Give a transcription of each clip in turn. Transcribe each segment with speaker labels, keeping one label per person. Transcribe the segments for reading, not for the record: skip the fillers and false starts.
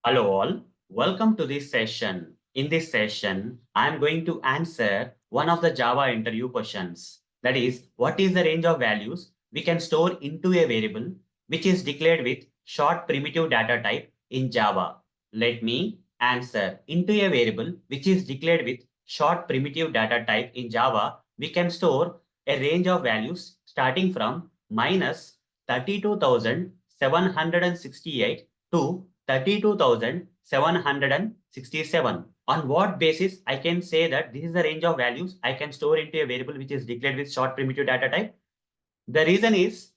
Speaker 1: Hello all, welcome to this session. In this session, I am going to answer one of the Java interview questions. That is, what is the range of values we can store into a variable which is declared with short primitive data type in Java? Let me answer. Into a variable which is declared with short primitive data type in Java, we can store a range of values starting from minus 32,768 to 32,767. On what basis I can say that this is the range of values I can store into a variable which is declared with short primitive data type? The reason is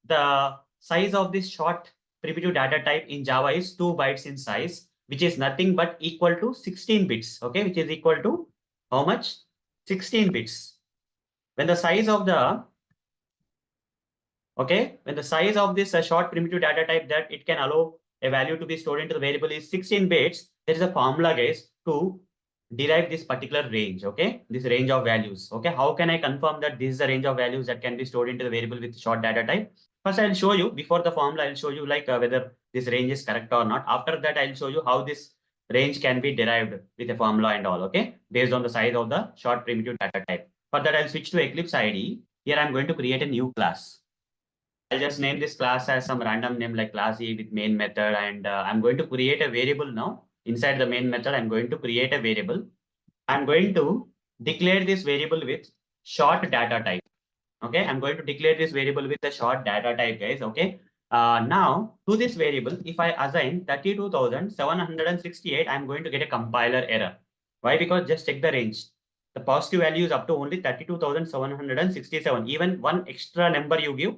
Speaker 1: the size of this short primitive data type in Java is 2 bytes in size, which is nothing but equal to 16 bits, okay, which is equal to how much? 16 bits. When the size of the Okay, when the size of this short primitive data type that it can allow a value to be stored into the variable is 16 bits, there is a formula, guys, to derive this particular range. Okay, this range of values. Okay, how can I confirm that this is the range of values that can be stored into the variable with short data type? First, I'll show you before the formula. I'll show you like whether this range is correct or not. After that, I'll show you how this range can be derived with a formula and all. Okay, based on the size of the short primitive data type. For that, I'll switch to Eclipse IDE. Here, I'm going to create a new class. I'll just name this class as some random name like class E with main method, and I'm going to create a variable now. Inside the main method, I'm going to create a variable. I'm going to declare this variable with short data type. Okay, I'm going to declare this variable with a short data type, guys. Okay. Now to this variable, if I assign 32,768, I'm going to get a compiler error. Why? Because just check the range. The positive value is up to only 32,767. Even one extra number you give,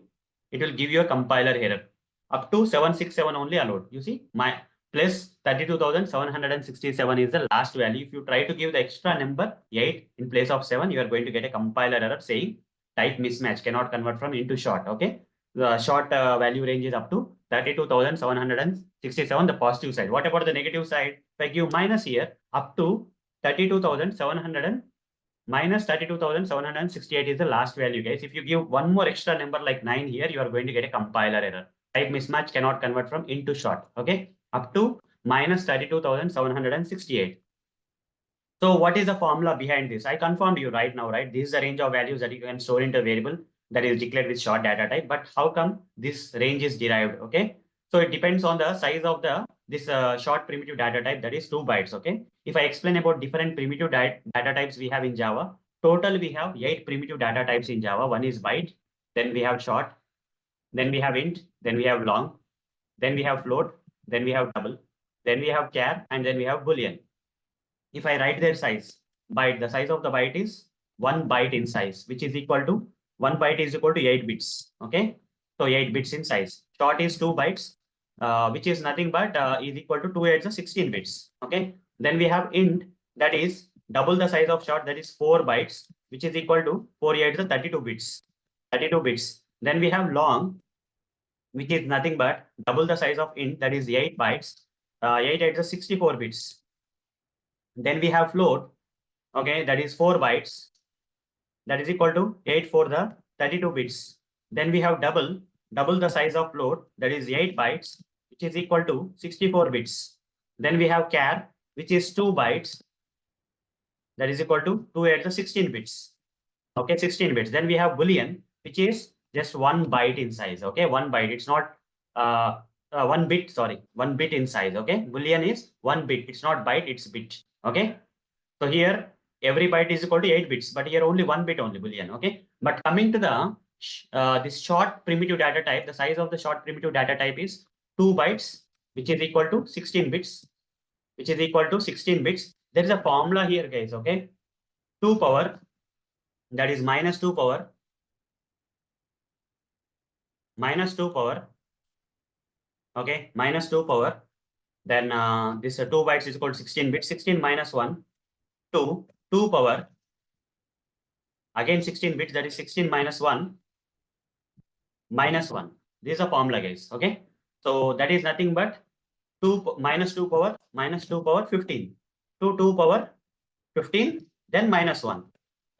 Speaker 1: it will give you a compiler error. Up to 767 only allowed. You see, my plus 32,767 is the last value. If you try to give the extra number 8 in place of 7, you are going to get a compiler error saying type mismatch, cannot convert from into short. Okay, the short value range is up to 32,767, the positive side. What about the negative side? If I give minus here, up to 32,700 minus 32,768 is the last value, guys. If you give one more extra number like 9 here, you are going to get a compiler error. Type mismatch, cannot convert from into short. Okay, up to minus 32,768. So what is the formula behind this? I confirmed you right now, right? This is the range of values that you can store into a variable that is declared with short data type. But how come this range is derived? Okay, so it depends on the size of the this short primitive data type, that is 2 bytes. Okay, if I explain about different primitive data types we have in Java, total we have 8 primitive data types in Java. One is byte, then we have short, then we have int, then we have long, then we have float, then we have double, then we have char, and then we have boolean. If I write their size, byte, the size of the byte is 1 byte in size, which is equal to 1 byte is equal to 8 bits. Okay, so 8 bits in size. Short is 2 bytes, which is nothing but is equal to 2 8 is 16 bits. Okay, then we have int, that is double the size of short, that is 4 bytes, which is equal to 4 8 is 32 bits. 32 bits. Then we have long, which is nothing but double the size of int, that is 8 bytes. 8 8 is 64 bits. Then we have float, okay, that is 4 bytes, that is equal to 8 for the 32 bits. Then we have double the size of float, that is 8 bytes, which is equal to 64 bits. Then we have char, which is 2 bytes, that is equal to 2 8 the 16 bits. Okay, 16 bits. Then we have boolean, which is just 1 byte in size. Okay, 1 byte. It's not 1 bit, sorry, 1 bit in size. Okay, boolean is 1 bit. It's not byte, it's bit. Okay, so here every byte is equal to 8 bits, but here only 1 bit only boolean. Okay, but coming to the this short primitive data type, the size of the short primitive data type is 2 bytes, which is equal to 16 bits, which is equal to 16 bits. There is a formula here, guys. Okay, 2 power, that is minus 2 power, minus 2 power. Okay, minus 2 power. Then this 2 bytes is equal to 16 bits. 16 minus 1, 2, 2 power. Again 16 bits, that is 16 minus 1, minus 1. This is a formula, guys. Okay, so that is nothing but 2 minus 2 power minus 2 power 15. 2 power 15, then minus 1.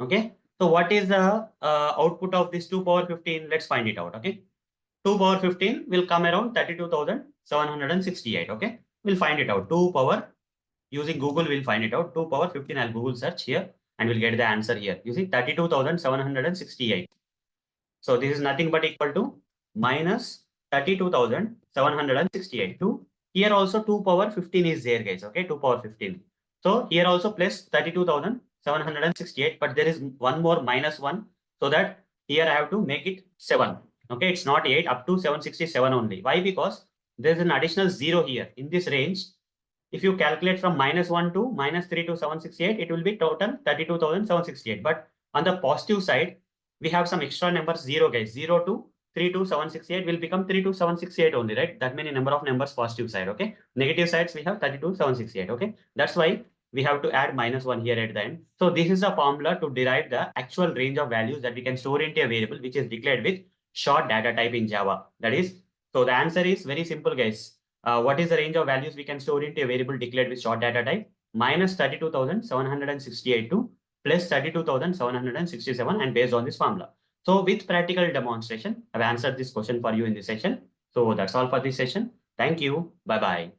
Speaker 1: Okay, so what is the output of this 2 power 15? Let's find it out. Okay, 2 power 15 will come around 32,768. Okay, we'll find it out. 2 power, using Google, we'll find it out. 2 power 15, I'll Google search here and we'll get the answer here. You see 32,768. So this is nothing but equal to minus 32,768. Here also 2 power 15 is there, guys. Okay, 2 power 15. So here also plus 32,768, but there is one more minus 1. So that here I have to make it 7. Okay, it's not 8, up to 767 only. Why? Because there's an additional 0 here in this range. If you calculate from -1 to -3 to 768, it will be total 32,768. But on the positive side, we have some extra numbers 0, guys. 0 to 3 to 768 will become 3 to 768 only, right? That many number of numbers positive side, okay? Negative sides we have 32,768, okay? That's why we have to add -1 here at the end. So this is a formula to derive the actual range of values that we can store into a variable which is declared with short data type in Java. That is, so the answer is very simple, guys. What is the range of values we can store into a variable declared with short data type? Minus 32,768 to plus 32,767, and based on this formula. So with practical demonstration, I've answered this question for you in this session. So that's all for this session. Thank you. Bye-bye.